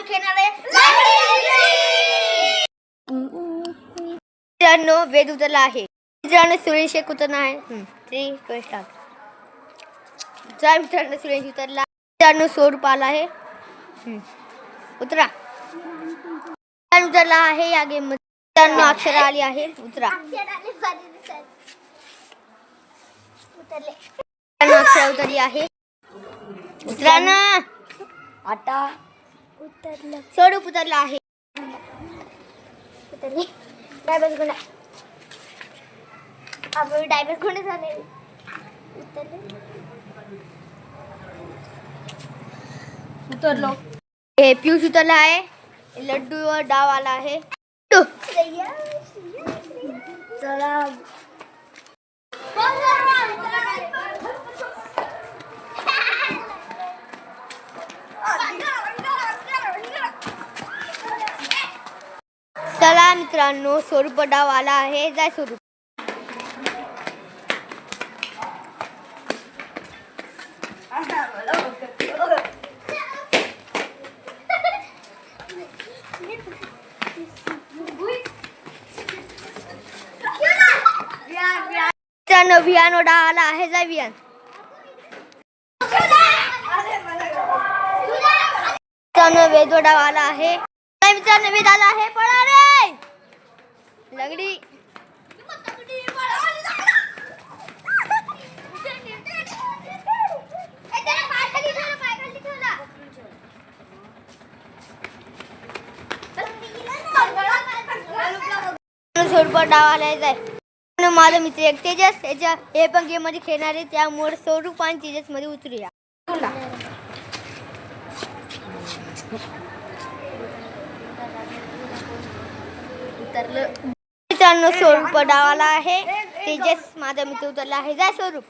खेळणार आहे मित्रांनो. वेद उतरला आहे मित्रांनो. सुरेश एक उतरणार आहे. 3 स्टार्ट. चला मित्रांनो, सुरेश उतरला. मित्रांनो स्वरूप आला आहे. उतरा. उतरला आहे या गेम मध्ये. मित्रांनो अक्षरा आली आहे. उतरा. अक्षरा उतरली आहे. उतरा ना. आता उतरलं. स्वरूप उतरला आहे. उतरली. डायबस गुंडा. आपण डायबस गुंडा झाले. उतरलो. हे पियुष उतरला आहे. लड्डू वर डाव आला आहे. चला चला मित्रांनो, स्वरूप डाव आला आहे. जाय स्वरूप. मित्रांनो विहान डाव आला आहे. जाय विहान. मित्रांनो वेद डाव आला आहे. मित्रांनो वेद आला आहे. पळा रे लगडी. स्वरूप डाव आला आहे. जाय. माझा मित्र एक तेजस याच्या हे पण गेम मध्ये खेळणार आहे. त्यामुळे स्वरूप आणि तेजस मध्ये उतरूया. मित्रांनो स्वरूप डावाला आहे. तेजस माझा मित्र उतरला आहे. जा स्वरूप.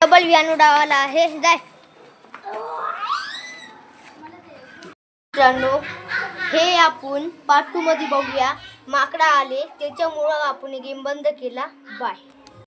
डबल विहान डावाला आहे. जाय. मित्रांनो हे आपण पार्ट 2 मध्ये बघूया. माकडा आले त्याच्यामुळं आपण गेम बंद केला. बाय.